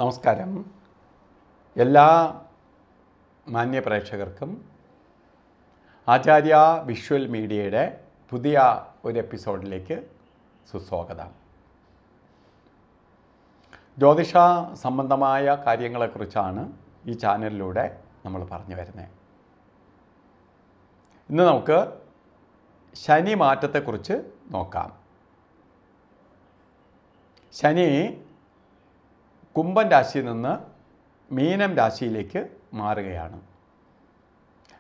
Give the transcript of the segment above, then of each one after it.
നമസ്കാരം. എല്ലാ മാന്യ പ്രേക്ഷകർക്കും ആചാര്യ വിഷ്വൽ മീഡിയയുടെ പുതിയ ഒരു എപ്പിസോഡിലേക്ക് സുസ്വാഗതം. ജ്യോതിഷ സംബന്ധമായ കാര്യങ്ങളെക്കുറിച്ചാണ് ഈ ചാനലിലൂടെ നമ്മൾ പറഞ്ഞു വരുന്നത്. ഇന്ന് നമുക്ക് ശനി മാറ്റത്തെക്കുറിച്ച് നോക്കാം. ശനി കുംഭൻ രാശിയിൽ നിന്ന് മീനം രാശിയിലേക്ക് മാറുകയാണ്.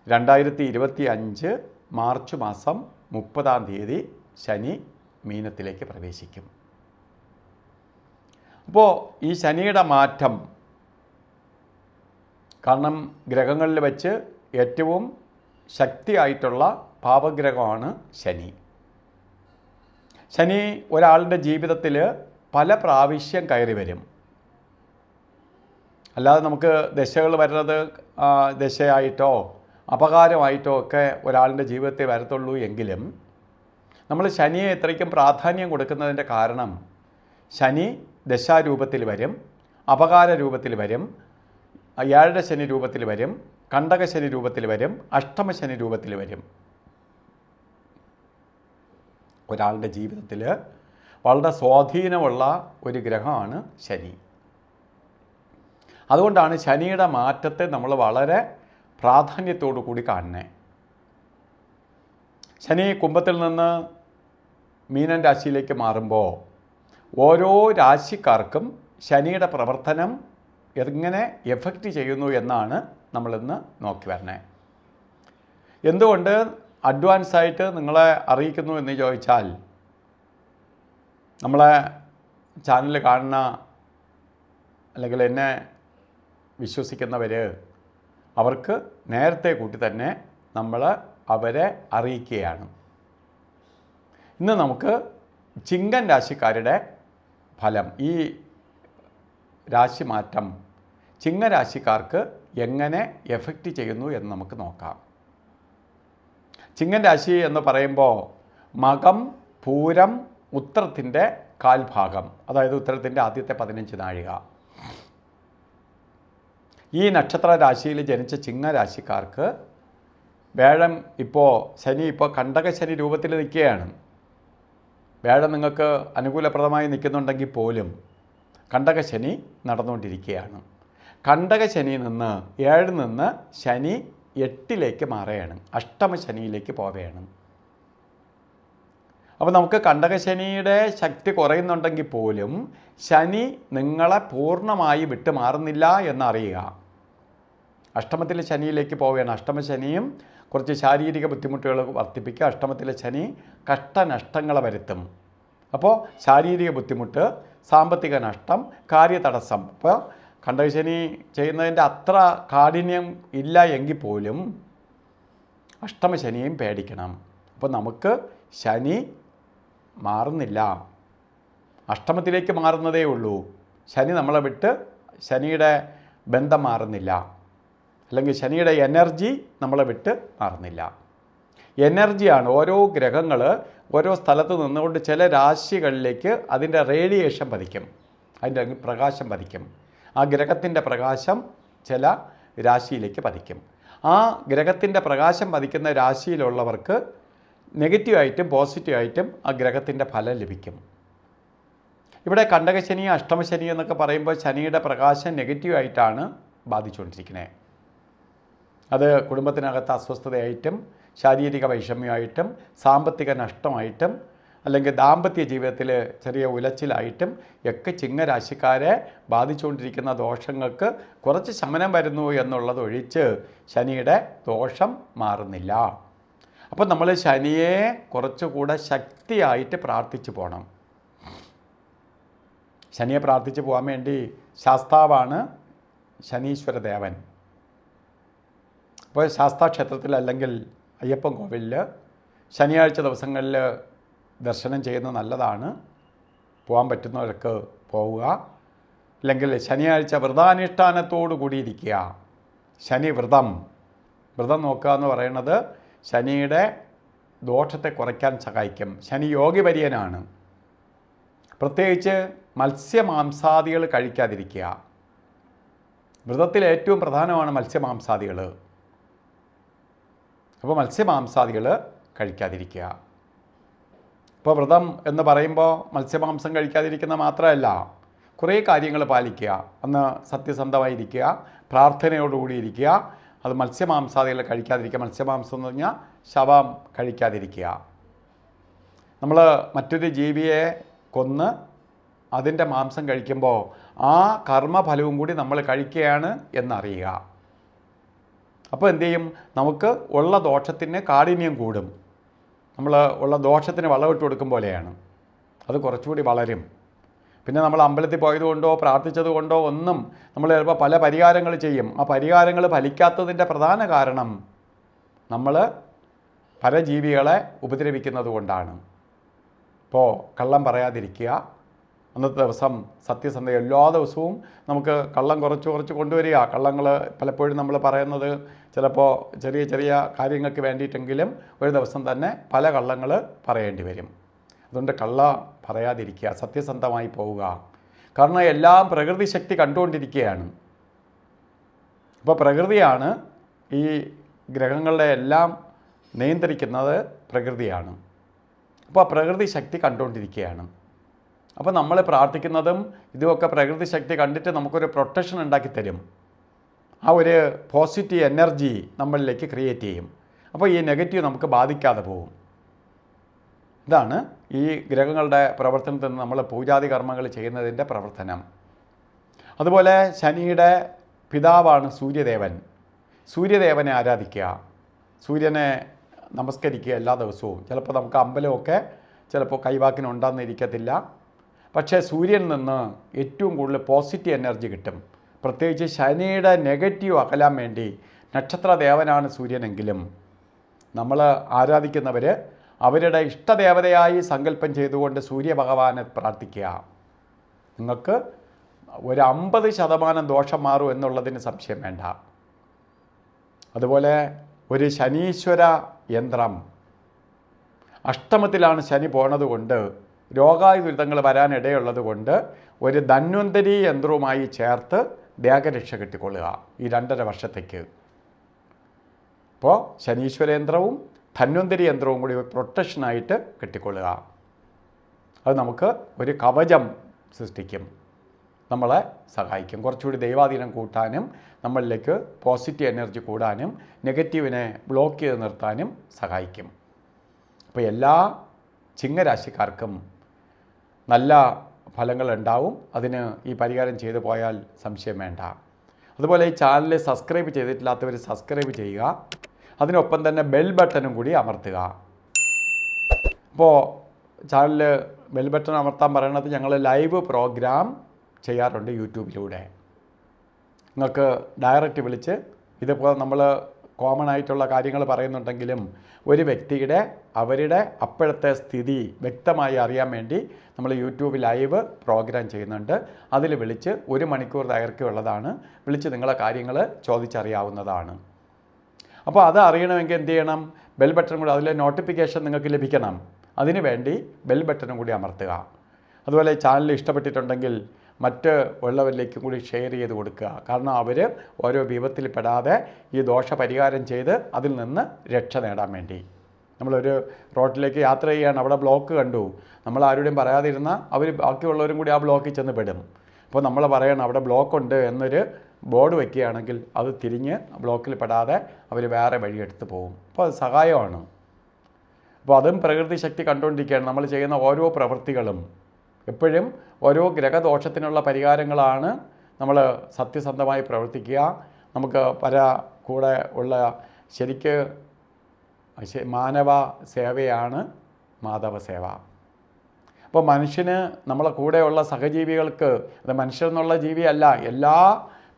2025 മാർച്ച് മാസം 30-ാം തീയതി ശനി മീനത്തിലേക്ക് പ്രവേശിക്കും. അപ്പോൾ ഈ ശനിയുടെ മാറ്റം കാരണം ഗ്രഹങ്ങളിൽ വെച്ച് ഏറ്റവും ശക്തിയായിട്ടുള്ള പാപഗ്രഹമാണ് ശനി. ശനി ഒരാളുടെ ജീവിതത്തിൽ പല പ്രാവശ്യം കയറി വരും. അല്ലാതെ നമുക്ക് ദശകൾ വരുന്നത് ദശയായിട്ടോ അപകാരമായിട്ടോ ഒക്കെ ഒരാളുടെ ജീവിതത്തിൽ വരത്തുള്ളൂ എങ്കിലും നമ്മൾ ശനിയെ ഇത്രയ്ക്കും പ്രാധാന്യം കൊടുക്കുന്നതിൻ്റെ കാരണം ശനി ദശാരൂപത്തിൽ വരും, അപകാര രൂപത്തിൽ വരും, ഏഴര ശനി രൂപത്തിൽ വരും, കണ്ടകശനി രൂപത്തിൽ വരും, അഷ്ടമശനി രൂപത്തിൽ വരും. ഒരാളുടെ ജീവിതത്തിൽ വളരെ സ്വാധീനമുള്ള ഒരു ഗ്രഹമാണ് ശനി. അതുകൊണ്ടാണ് ശനിയുടെ മാറ്റത്തെ നമ്മൾ വളരെ പ്രാധാന്യത്തോടു കൂടി കാണുന്നത്. ശനി കുംഭത്തിൽ നിന്ന് മീനൻ രാശിയിലേക്ക് മാറുമ്പോൾ ഓരോ രാശിക്കാർക്കും ശനിയുടെ പ്രവർത്തനം എങ്ങനെ എഫക്റ്റ് ചെയ്യുന്നു എന്നാണ് നമ്മളിന്ന് നോക്കി വരുന്നത്. എന്തുകൊണ്ട് അഡ്വാൻസായിട്ട് നിങ്ങളെ അറിയിക്കുന്നു എന്ന് ചോദിച്ചാൽ, നമ്മളെ ചാനൽ കാണുന്ന അല്ലെങ്കിൽ എന്നെ വിശ്വസിക്കുന്നവർ അവർക്ക് നേരത്തെ കൂട്ടി തന്നെ നമ്മൾ അവരെ അറിയിക്കുകയാണ്. ഇന്ന് നമുക്ക് ചിങ്ങൻ രാശിക്കാരുടെ ഫലം, ഈ രാശിമാറ്റം ചിങ്ങരാശിക്കാർക്ക് എങ്ങനെ എഫക്റ്റ് ചെയ്യുന്നു എന്ന് നമുക്ക് നോക്കാം. ചിങ്ങൻ രാശി എന്ന് പറയുമ്പോൾ മകം, പൂരം, ഉത്രത്തിൻ്റെ കാൽഭാഗം, അതായത് ഉത്തരത്തിൻ്റെ ആദ്യത്തെ 15 നാഴിക. ഈ നക്ഷത്ര രാശിയിൽ ജനിച്ച ചിങ്ങരാശിക്കാർക്ക് വ്യാഴം ശനി കണ്ടകശനി രൂപത്തിൽ നിൽക്കുകയാണ്. വ്യാഴം നിങ്ങൾക്ക് അനുകൂലപ്രദമായി നിൽക്കുന്നുണ്ടെങ്കിൽ പോലും കണ്ടകശനി നടന്നുകൊണ്ടിരിക്കുകയാണ്. കണ്ടകശനിയിൽ നിന്ന് 7 നിന്ന് ശനി 8ലേക്ക് മാറുകയാണ്, അഷ്ടമശനിയിലേക്ക് പോവുകയാണ്. അപ്പോൾ നമുക്ക് കണ്ടകശനിയുടെ ശക്തി കുറയുന്നുണ്ടെങ്കിൽ പോലും ശനി നിങ്ങളെ പൂർണ്ണമായി വിട്ടു മാറുന്നില്ല എന്നറിയുക. അഷ്ടമത്തിലെ ശനിയിലേക്ക് പോവുകയാണ്. അഷ്ടമശനിയും കുറച്ച് ശാരീരിക ബുദ്ധിമുട്ടുകൾ വർദ്ധിപ്പിക്കുക. അഷ്ടമത്തിലെ ശനി കഷ്ടനഷ്ടങ്ങളെ വരുത്തും. അപ്പോൾ ശാരീരിക ബുദ്ധിമുട്ട്, സാമ്പത്തിക നഷ്ടം, കാര്യതടസ്സം. അപ്പോൾ കണ്ടകശനി ചെയ്യുന്നതിൻ്റെ അത്ര കാഠിന്യം ഇല്ല എങ്കിൽ പോലും അഷ്ടമശനിയും പേടിക്കണം. അപ്പോൾ നമുക്ക് ശനി മാറുന്നില്ല, അഷ്ടമത്തിലേക്ക് മാറുന്നതേ ഉള്ളൂ. ശനി നമ്മളെ വിട്ട് ശനിയുടെ ബന്ധം മാറുന്നില്ല, അല്ലെങ്കിൽ ശനിയുടെ എനർജി നമ്മളെ വിട്ട് മാറുന്നില്ല. എനർജിയാണ്. ഓരോ ഗ്രഹങ്ങൾ ഓരോ സ്ഥലത്ത് നിന്നുകൊണ്ട് ചില രാശികളിലേക്ക് അതിൻ്റെ റേഡിയേഷൻ പതിക്കും, അതിൻ്റെ പ്രകാശം പതിക്കും. ആ ഗ്രഹത്തിൻ്റെ പ്രകാശം ചില രാശിയിലേക്ക് പതിക്കും. ആ ഗ്രഹത്തിൻ്റെ പ്രകാശം പതിക്കുന്ന രാശിയിലുള്ളവർക്ക് നെഗറ്റീവായിട്ടും പോസിറ്റീവായിട്ടും ആ ഗ്രഹത്തിൻ്റെ ഫലം ലഭിക്കും. ഇവിടെ കണ്ടകശനി, അഷ്ടമശനി എന്നൊക്കെ പറയുമ്പോൾ ശനിയുടെ പ്രകാശം നെഗറ്റീവായിട്ടാണ് ബാധിച്ചുകൊണ്ടിരിക്കുന്നത്. അത് കുടുംബത്തിനകത്ത് അസ്വസ്ഥതയായിട്ടും ശാരീരിക വൈഷമ്യമായിട്ടും സാമ്പത്തിക നഷ്ടമായിട്ടും അല്ലെങ്കിൽ ദാമ്പത്യ ജീവിതത്തിൽ ചെറിയ ഉലച്ചിലായിട്ടും ഒക്കെ ചിങ്ങരാശിക്കാരെ ബാധിച്ചുകൊണ്ടിരിക്കുന്ന ദോഷങ്ങൾക്ക് കുറച്ച് ശമനം വരുന്നു എന്നുള്ളതൊഴിച്ച് ശനിയുടെ ദോഷം മാറുന്നില്ല. അപ്പോൾ നമ്മൾ ശനിയെ കുറച്ചുകൂടെ ശക്തിയായിട്ട് പ്രാർത്ഥിച്ചു പോകണം. ശനിയെ പ്രാർത്ഥിച്ചു പോകാൻ വേണ്ടി ശാസ്താവാണ് ശനീശ്വര ദേവൻ. അപ്പോൾ ശാസ്താ ക്ഷേത്രത്തിൽ അല്ലെങ്കിൽ അയ്യപ്പൻ കോവിലിൽ ശനിയാഴ്ച ദിവസങ്ങളിൽ ദർശനം ചെയ്യുന്നത് നല്ലതാണ്. പോകാൻ പറ്റുന്നവർക്ക് പോവുക. അല്ലെങ്കിൽ ശനിയാഴ്ച വ്രതാനുഷ്ഠാനത്തോടു കൂടി ഇരിക്കുക. ശനി വ്രതം നോക്കുക എന്ന് പറയുന്നത് ശനിയുടെ ദോഷത്തെ കുറയ്ക്കാൻ സഹായിക്കും. ശനി യോഗിവര്യനാണ്. പ്രത്യേകിച്ച് മത്സ്യമാംസാദികൾ കഴിക്കാതിരിക്കുക. വ്രതത്തിൽ ഏറ്റവും പ്രധാനമാണ് മത്സ്യമാംസാദികൾ. അപ്പോൾ മത്സ്യമാംസാദികൾ കഴിക്കാതിരിക്കുക. ഇപ്പോൾ വ്രതം എന്ന് പറയുമ്പോൾ മത്സ്യമാംസം കഴിക്കാതിരിക്കുന്ന മാത്രമല്ല, കുറേ കാര്യങ്ങൾ പാലിക്കുക. അന്ന് സത്യസന്ധമായിരിക്കുക, പ്രാർത്ഥനയോടുകൂടി ഇരിക്കുക. അത് മത്സ്യമാംസാദികൾ കഴിക്കാതിരിക്കുക. മത്സ്യമാംസം എന്ന് പറഞ്ഞാൽ ശവം കഴിക്കാതിരിക്കുക. നമ്മൾ മറ്റൊരു ജീവിയെ കൊന്ന് അതിൻ്റെ മാംസം കഴിക്കുമ്പോൾ ആ കർമ്മഫലവും കൂടി നമ്മൾ കഴിക്കുകയാണ് എന്നറിയുക. അപ്പോൾ എന്തു ചെയ്യും? നമുക്ക് ഉള്ള ദോഷത്തിന് കാഠിന്യം കൂടും. നമ്മൾ ഉള്ള ദോഷത്തിന് വളമിട്ട് കൊടുക്കും പോലെയാണ്. അത് കുറച്ചുകൂടി വളരും. പിന്നെ നമ്മൾ അമ്പലത്തിൽ പോയതുകൊണ്ടോ പ്രാർത്ഥിച്ചതുകൊണ്ടോ ഒന്നും നമ്മൾ ചിലപ്പോൾ പല പരിഹാരങ്ങൾ ചെയ്യും. ആ പരിഹാരങ്ങൾ ഫലിക്കാത്തതിൻ്റെ പ്രധാന കാരണം നമ്മൾ പരജീവികളെ ഉപദ്രവിക്കുന്നത് കൊണ്ടാണ്. ഇപ്പോൾ കള്ളം പറയാതിരിക്കുക. അന്നത്തെ ദിവസം സത്യസന്ധത എല്ലാ ദിവസവും നമുക്ക് കള്ളം കുറച്ച് കൊണ്ടുവരിക. കള്ളങ്ങൾ പലപ്പോഴും നമ്മൾ പറയുന്നത് ചിലപ്പോൾ ചെറിയ ചെറിയ കാര്യങ്ങൾക്ക് വേണ്ടിയിട്ടെങ്കിലും ഒരു ദിവസം തന്നെ പല കള്ളങ്ങൾ പറയേണ്ടി വരും. അതുകൊണ്ട് കള്ള പറയാതിരിക്കുക, സത്യസന്ധമായി പോവുക. കാരണം എല്ലാം പ്രകൃതി ശക്തി കണ്ടുകൊണ്ടിരിക്കുകയാണ്. അപ്പോൾ പ്രകൃതിയാണ് ഈ ഗ്രഹങ്ങളുടെ എല്ലാം നിയന്ത്രിക്കുന്നത്, പ്രകൃതിയാണ്. അപ്പോൾ പ്രകൃതി ശക്തി കണ്ടുകൊണ്ടിരിക്കുകയാണ്. അപ്പോൾ നമ്മൾ പ്രാർത്ഥിക്കുന്നതും ഇതുമൊക്കെ പ്രകൃതി ശക്തി കണ്ടിട്ട് നമുക്കൊരു പ്രൊട്ടക്ഷൻ ഉണ്ടാക്കി തരും. ആ ഒരു പോസിറ്റീവ് എനർജി നമ്മളിലേക്ക് ക്രിയേറ്റ് ചെയ്യും. അപ്പോൾ ഈ നെഗറ്റീവ് നമുക്ക് ബാധിക്കാതെ പോകും. ഇതാണ് ഈ ഗ്രഹങ്ങളുടെ പ്രവർത്തനത്തിൽ നിന്ന് നമ്മൾ പൂജാതി കർമ്മങ്ങൾ ചെയ്യുന്നതിൻ്റെ പ്രവർത്തനം. അതുപോലെ ശനിയുടെ പിതാവാണ് സൂര്യദേവൻ. സൂര്യദേവനെ ആരാധിക്കുക, സൂര്യനെ നമസ്കരിക്കുക എല്ലാ ദിവസവും. ചിലപ്പോൾ നമുക്ക് അമ്പലമൊക്കെ ചിലപ്പോൾ കൈവാക്കിനുണ്ടാകുന്നിരിക്കത്തില്ല. പക്ഷേ സൂര്യനിൽ നിന്ന് ഏറ്റവും കൂടുതൽ പോസിറ്റീവ് എനർജി കിട്ടും. പ്രത്യേകിച്ച് ശനിയുടെ നെഗറ്റീവ് അകലാൻ വേണ്ടി. നക്ഷത്രദേവനാണ് സൂര്യനെങ്കിലും നമ്മൾ ആരാധിക്കുന്നവർ അവരുടെ ഇഷ്ടദേവതയായി സങ്കല്പം ചെയ്തുകൊണ്ട് സൂര്യഭഗവാനെ പ്രാർത്ഥിക്കുക. നിങ്ങൾക്ക് ഒരു 50% ദോഷം മാറും എന്നുള്ളതിന് സംശയം വേണ്ട. അതുപോലെ ഒരു ശനീശ്വര യന്ത്രം, അഷ്ടമത്തിലാണ് ശനി പോണത് കൊണ്ട് രോഗായുധങ്ങൾ വരാനിടയുള്ളത് കൊണ്ട് ഒരു ധന്വന്തരി യന്ത്രവുമായി ചേർത്ത് ദേഹരക്ഷ കെട്ടിക്കൊള്ളുക ഈ 2.5 വർഷത്തേക്ക്. അപ്പോൾ ശനീശ്വര യന്ത്രവും ധന്വന്തരി യന്ത്രവും കൂടി പ്രൊട്ടക്ഷനായിട്ട് കെട്ടിക്കൊള്ളുക. അത് നമുക്ക് ഒരു കവചം സൃഷ്ടിക്കും, നമ്മളെ സഹായിക്കും. കുറച്ചുകൂടി ദൈവാധീനം കൂട്ടാനും നമ്മളിലേക്ക് പോസിറ്റീവ് എനർജി കൂടാനും നെഗറ്റീവിനെ ബ്ലോക്ക് ചെയ്ത് നിർത്താനും സഹായിക്കും. അപ്പോൾ എല്ലാ ചിങ്ങരാശിക്കാർക്കും നല്ല ഫലങ്ങളുണ്ടാവും. അതിന് ഈ പരിഹാരം ചെയ്തു പോയാൽ സംശയം വേണ്ട. അതുപോലെ ഈ ചാനൽ സബ്സ്ക്രൈബ് ചെയ്തിട്ടില്ലാത്തവർ സബ്സ്ക്രൈബ് ചെയ്യുക. അതിനൊപ്പം തന്നെ ബെൽ ബട്ടണും കൂടി അമർത്തുക. അപ്പോൾ ചാനലിൽ ബെൽ ബട്ടൺ അമർത്താൻ പറയണത് ഞങ്ങൾ ലൈവ് പ്രോഗ്രാം ചെയ്യാറുണ്ട് യൂട്യൂബിലൂടെ. നിങ്ങൾക്ക് ഡയറക്റ്റ് വിളിച്ച് ഇതിപ്പോൾ നമ്മൾ കോമൺ ആയിട്ടുള്ള കാര്യങ്ങൾ പറയുന്നുണ്ടെങ്കിലും ഒരു വ്യക്തിയുടെ അവരുടെ അപ്പോഴത്തെ സ്ഥിതി വ്യക്തമായി അറിയാൻ വേണ്ടി നമ്മൾ യൂട്യൂബ് ലൈവ് പ്രോഗ്രാം ചെയ്യുന്നുണ്ട്. അതിൽ വിളിച്ച് 1 മണിക്കൂർ ദൈർഘ്യമുള്ളതാണ്. വിളിച്ച് നിങ്ങളെ കാര്യങ്ങൾ ചോദിച്ചറിയാവുന്നതാണ്. അപ്പോൾ അത് അറിയണമെങ്കിൽ എന്ത് ചെയ്യണം? ബെൽ ബട്ടൺ കൂടി, അതിലെ നോട്ടിഫിക്കേഷൻ നിങ്ങൾക്ക് ലഭിക്കണം. അതിനു വേണ്ടി ബെൽ ബട്ടണും കൂടി അമർത്തുക. അതുപോലെ ചാനൽ ഇഷ്ടപ്പെട്ടിട്ടുണ്ടെങ്കിൽ മറ്റ് ഉള്ളവരിലേക്കും കൂടി ഷെയർ ചെയ്ത് കൊടുക്കുക. കാരണം അവർ ഓരോ വിപത്തിൽ പെടാതെ ഈ ദോഷ പരിഹാരം ചെയ്ത് അതിൽ നിന്ന് രക്ഷ നേടാൻ വേണ്ടി. നമ്മളൊരു റോഡിലേക്ക് യാത്ര ചെയ്യുകയാണ്, അവിടെ ബ്ലോക്ക് കണ്ടു, നമ്മൾ ആരുടെയും പറയാതിരുന്നാൽ അവർ ബാക്കിയുള്ളവരും കൂടി ആ ബ്ലോക്കിൽ ചെന്ന് പെടും. അപ്പോൾ നമ്മൾ പറയണം അവിടെ ബ്ലോക്കുണ്ട് എന്നൊരു ബോർഡ് വയ്ക്കുകയാണെങ്കിൽ അത് തിരിഞ്ഞ് ബ്ലോക്കിൽ പെടാതെ അവർ വേറെ വഴിയെടുത്ത് പോകും. അപ്പോൾ അത് സഹായമാണ്. അപ്പോൾ അതും പ്രകൃതി ശക്തി കണ്ടുകൊണ്ടിരിക്കുകയാണ്. നമ്മൾ ചെയ്യുന്ന ഓരോ പ്രവൃത്തികളും എപ്പോഴും ഓരോ ഗ്രഹദോഷത്തിനുള്ള പരിഹാരങ്ങളാണ്. നമ്മൾ സത്യസന്ധമായി പ്രവർത്തിക്കുക. നമുക്ക് കൂടെ ഉള്ള ശരിക്ക് മാനവ സേവയാണ് മാധവ സേവ. അപ്പോൾ മനുഷ്യന് നമ്മളെ കൂടെയുള്ള സഹജീവികൾക്ക്, അത് മനുഷ്യരെന്നുള്ള ജീവിയല്ല, എല്ലാ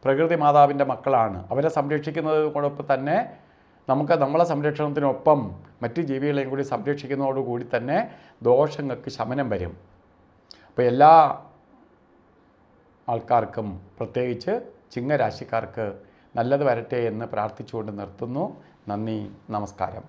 പ്രകൃതി മാതാവിൻ്റെ മക്കളാണ്. അവരെ സംരക്ഷിക്കുന്നതോടൊപ്പം തന്നെ നമുക്ക് നമ്മളെ സംരക്ഷണത്തിനൊപ്പം മറ്റു ജീവികളെയും കൂടി സംരക്ഷിക്കുന്നതോടുകൂടി തന്നെ ദോഷങ്ങൾക്ക് ശമനം വരും. അപ്പോൾ എല്ലാ ആൾക്കാർക്കും, പ്രത്യേകിച്ച് ചിങ്ങരാശിക്കാർക്ക് നല്ലത് വരട്ടെ എന്ന് പ്രാർത്ഥിച്ചുകൊണ്ട് നിർത്തുന്നു. നന്ദി, നമസ്കാരം.